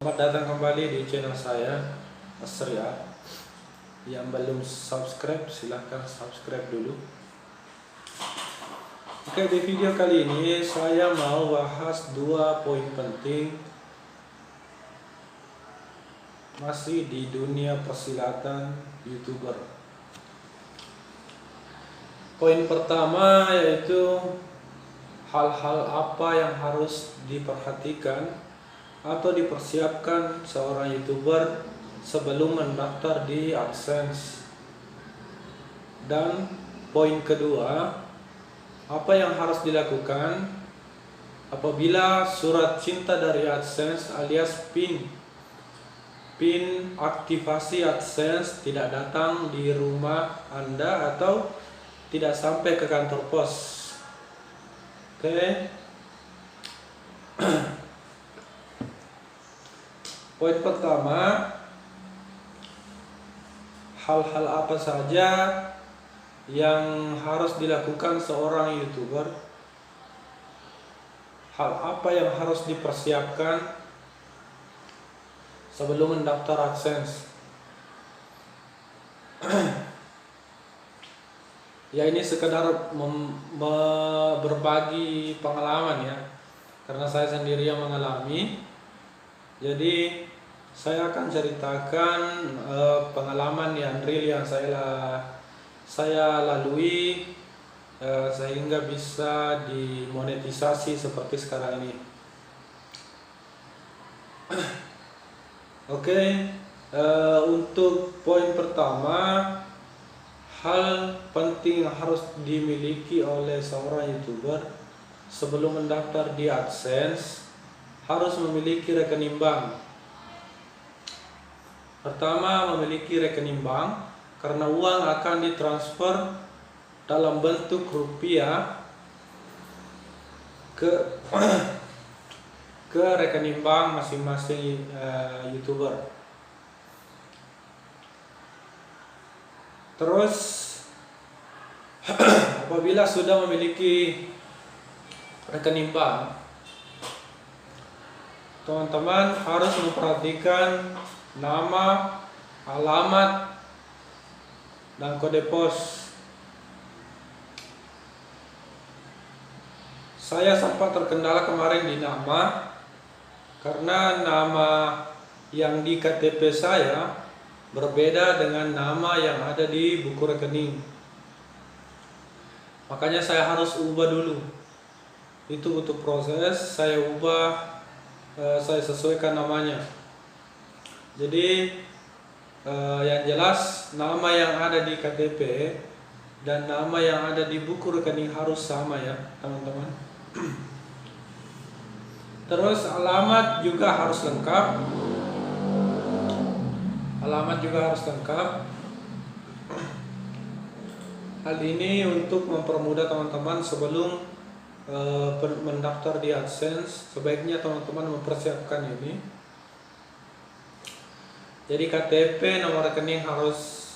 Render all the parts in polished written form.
Selamat datang kembali di channel saya, Mas Ria. Yang belum subscribe, silahkan subscribe dulu. Oke, di video kali ini saya mau bahas 2 poin penting masih di dunia persilatan YouTuber. Poin pertama yaitu hal-hal apa yang harus diperhatikan atau dipersiapkan seorang YouTuber sebelum mendaftar di AdSense. Dan poin kedua, apa yang harus dilakukan apabila surat cinta dari AdSense alias PIN aktivasi AdSense tidak datang di rumah Anda atau tidak sampai ke kantor pos. Oke. Poin pertama, hal-hal apa saja yang harus dilakukan seorang YouTuber? Hal apa yang harus dipersiapkan sebelum mendaftar AdSense? Ya, ini sekedar berbagi pengalaman ya, karena saya sendiri yang mengalami. Jadi saya akan ceritakan pengalaman yang real yang saya lalui sehingga bisa dimonetisasi seperti sekarang ini. Oke, untuk poin pertama, hal penting yang harus dimiliki oleh seorang YouTuber sebelum mendaftar di AdSense harus memiliki rekening bank. Pertama, memiliki rekening bank karena uang akan ditransfer dalam bentuk rupiah ke rekening bank masing-masing YouTuber. Terus apabila sudah memiliki rekening bank, teman-teman harus memperhatikan nama, alamat, dan kode pos. Saya sempat terkendala kemarin di nama, karena nama yang di KTP saya berbeda dengan nama yang ada di buku rekening. Makanya saya harus ubah dulu. Itu butuh proses, saya ubah, saya sesuaikan namanya. Jadi yang jelas nama yang ada di KTP dan nama yang ada di buku rekening harus sama ya teman-teman. Terus alamat juga harus lengkap. Hal ini untuk mempermudah teman-teman sebelum mendaftar di AdSense. Sebaiknya teman-teman mempersiapkan ini. Jadi KTP, nomor rekening harus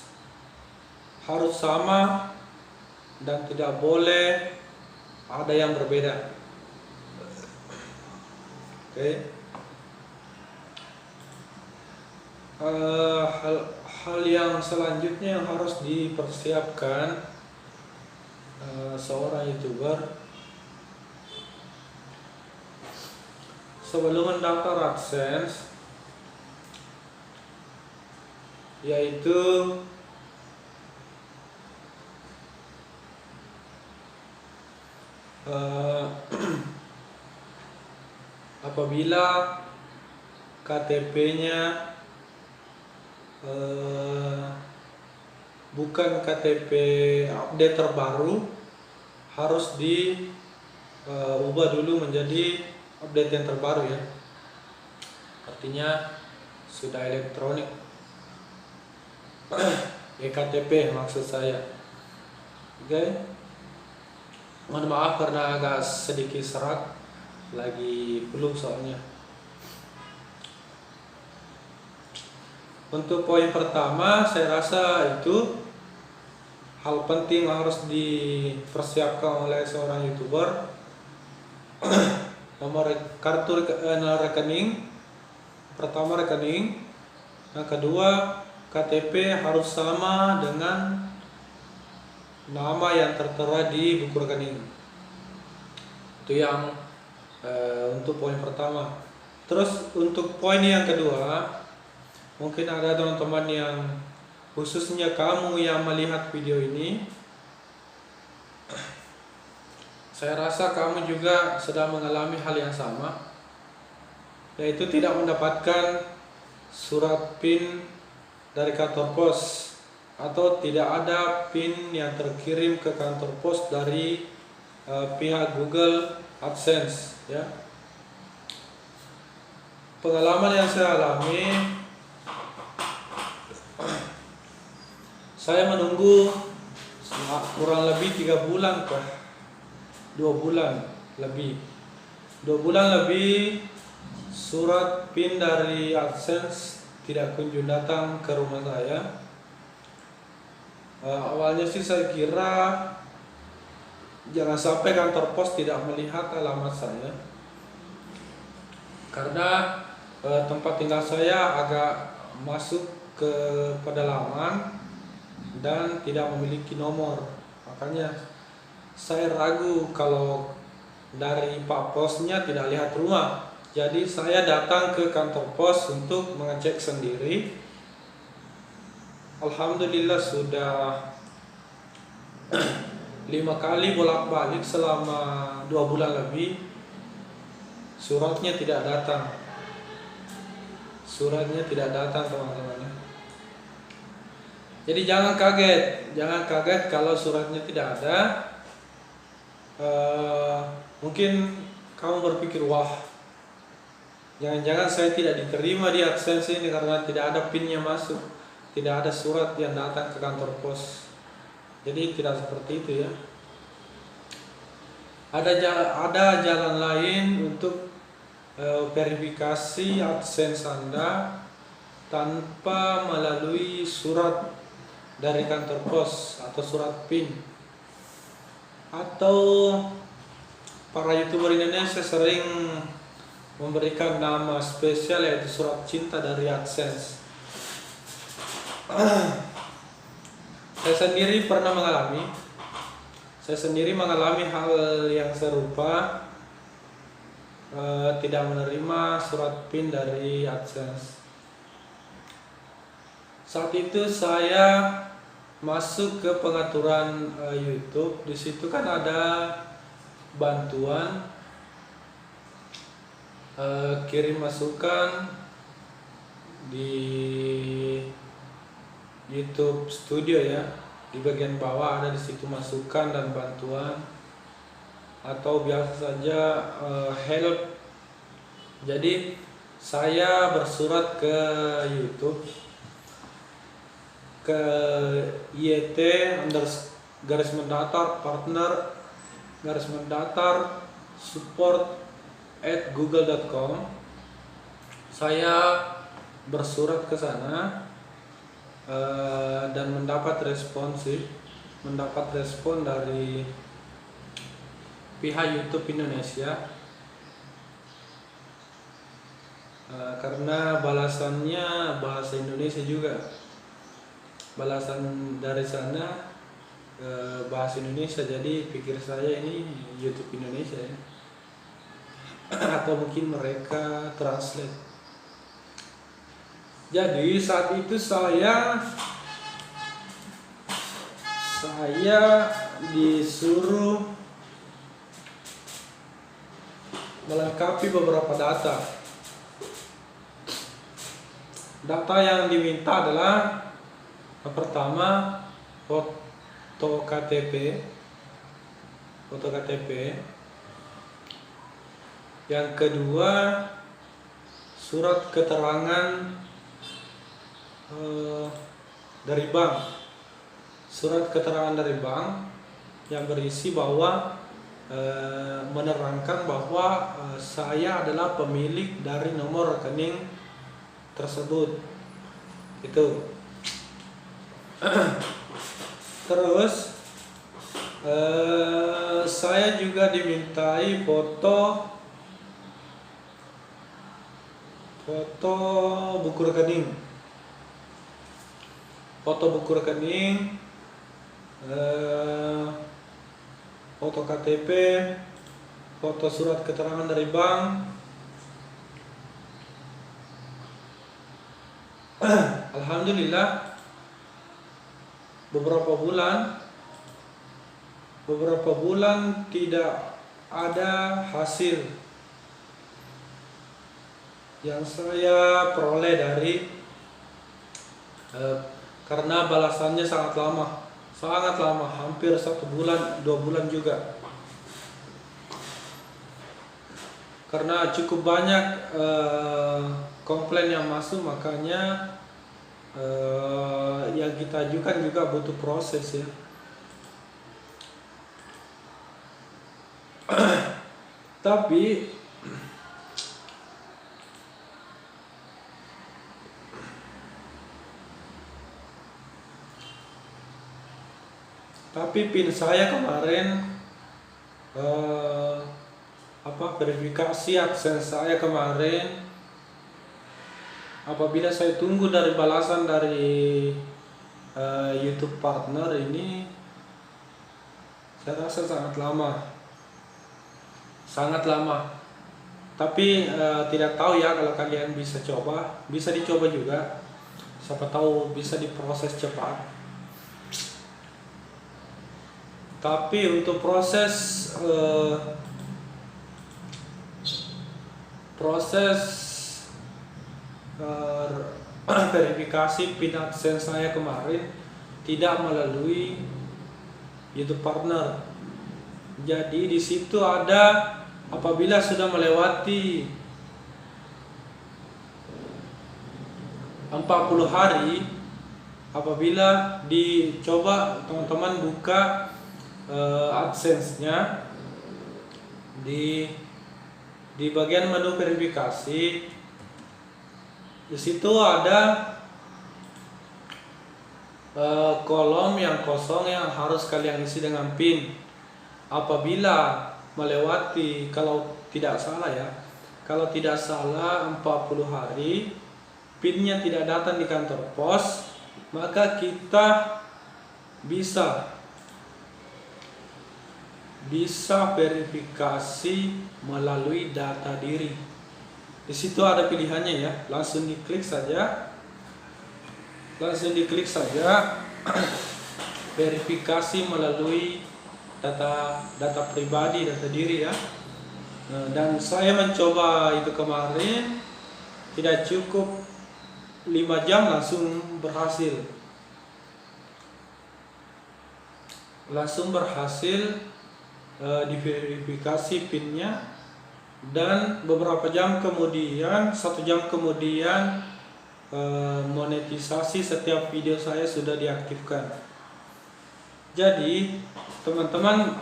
sama dan tidak boleh ada yang berbeda. Oke. Hal yang selanjutnya yang harus dipersiapkan seorang YouTuber sebelum mendaftar AdSense yaitu apabila KTP-nya bukan KTP update terbaru, harus diubah dulu menjadi update yang terbaru ya. Artinya sudah elektronik. eKTP maksud saya. Oke. Mohon maaf karena agak sedikit serak, lagi flu soalnya. Untuk poin pertama, saya rasa itu hal penting harus dipersiapkan oleh seorang YouTuber. Nomor kartu rekening pertama rekening, yang kedua KTP harus sama dengan nama yang tertera di buku rekening. Itu yang untuk poin pertama. Terus untuk poin yang kedua, mungkin ada teman-teman yang, khususnya kamu yang melihat video ini, saya rasa kamu juga sedang mengalami hal yang sama, yaitu tidak mendapatkan surat PIN dari kantor pos, atau tidak ada PIN yang terkirim ke kantor pos dari pihak Google AdSense, ya. Pengalaman yang saya alami, saya menunggu kurang lebih 3 bulan 2 bulan lebih, 2 bulan lebih, surat PIN dari AdSense tidak kunjung datang ke rumah saya. Awalnya sih saya kira jangan sampai kantor pos tidak melihat alamat saya, karena tempat tinggal saya agak masuk ke pedalaman dan tidak memiliki nomor. Makanya saya ragu kalau dari Pak Posnya tidak lihat rumah. Jadi saya datang ke kantor pos untuk mengecek sendiri. Alhamdulillah sudah 5 kali bolak-balik selama 2 bulan lebih, suratnya tidak datang. Suratnya tidak datang, teman-teman. Jadi jangan kaget kalau suratnya tidak ada. Mungkin kamu berpikir, wah, jangan-jangan saya tidak diterima di AdSense ini karena tidak ada PIN-nya masuk, tidak ada surat yang datang ke kantor pos. Jadi tidak seperti itu, ya. Ada jalan lain untuk verifikasi AdSense Anda tanpa melalui surat dari kantor pos atau surat PIN. Atau para YouTuber Indonesia sering memberikan nama spesial, yaitu surat cinta dari AdSense. Saya sendiri mengalami hal yang serupa, tidak menerima surat PIN dari AdSense. Saat itu saya masuk ke pengaturan YouTube. Di situ kan ada bantuan kirim masukan di YouTube Studio, ya. Di bagian bawah ada di situ masukan dan bantuan, atau biasa saja help. Jadi saya bersurat ke YouTube, ke YT_partner_support@google.com. Saya bersurat ke sana dan mendapat respon dari pihak YouTube Indonesia, karena balasannya bahasa Indonesia juga. Balasan dari sana bahasa Indonesia, jadi pikir saya ini YouTube Indonesia, ya. Atau mungkin mereka translate. Jadi saat itu saya disuruh melengkapi beberapa data. Data yang diminta adalah, yang pertama, foto KTP. Yang kedua, surat keterangan dari bank. Surat keterangan dari bank yang berisi bahwa menerangkan bahwa saya adalah pemilik dari nomor rekening tersebut. Itu. Terus saya juga dimintai foto foto buku rekening, foto KTP, foto surat keterangan dari bank. Alhamdulillah beberapa bulan tidak ada hasil yang saya peroleh dari karena balasannya sangat lama, hampir 1 bulan, 2 bulan juga. Karena cukup banyak komplain yang masuk, makanya yang kita ajukan juga butuh proses ya. Tapi PIN saya kemarin verifikasi AdSense saya kemarin, apabila saya tunggu dari balasan dari YouTube partner ini, saya rasa sangat lama. Tapi tidak tahu ya, kalau kalian bisa dicoba juga, siapa tahu bisa diproses cepat. Tapi untuk proses verifikasi PIN AdSense saya kemarin tidak melalui YouTube partner. Jadi di situ ada, apabila sudah melewati 40 hari, apabila dicoba teman-teman buka AdSense-nya di bagian menu verifikasi, di situ ada kolom yang kosong yang harus kalian isi dengan PIN. Apabila melewati, kalau tidak salah 40 hari PIN-nya tidak datang di kantor pos, maka kita bisa verifikasi melalui data diri. Di situ ada pilihannya ya, langsung diklik saja verifikasi melalui data pribadi, data diri ya. Dan saya mencoba itu kemarin, tidak cukup 5 jam langsung berhasil diverifikasi PIN-nya, dan beberapa jam kemudian, 1 jam kemudian, monetisasi setiap video saya sudah diaktifkan. Jadi teman-teman,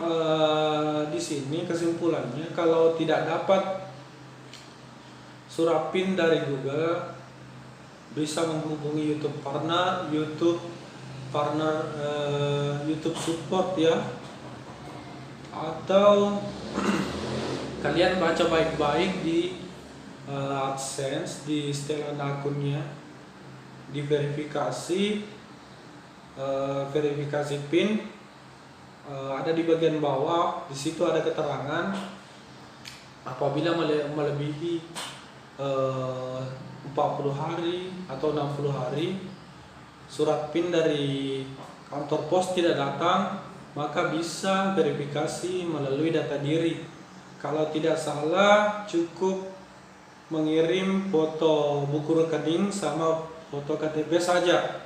di sini kesimpulannya, kalau tidak dapat surat PIN dari Google, bisa menghubungi YouTube support ya, atau kalian baca baik-baik di AdSense, di setelan akunnya, di verifikasi PIN, ada di bagian bawah. Di situ ada keterangan apabila melebihi 40 hari atau 60 hari surat PIN dari kantor pos tidak datang, maka bisa verifikasi melalui data diri. Kalau tidak salah, cukup mengirim foto buku rekening sama foto KTP saja.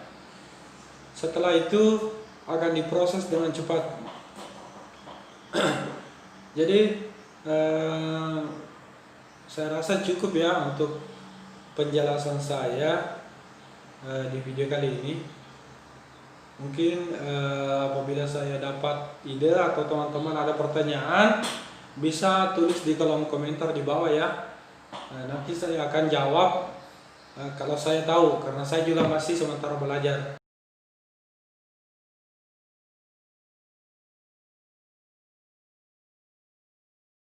Setelah itu akan diproses dengan cepat. Jadi saya rasa cukup ya untuk penjelasan saya di video kali ini. Mungkin apabila saya dapat ide atau teman-teman ada pertanyaan, bisa tulis di kolom komentar di bawah ya. Nanti saya akan jawab kalau saya tahu, karena saya juga masih sementara belajar.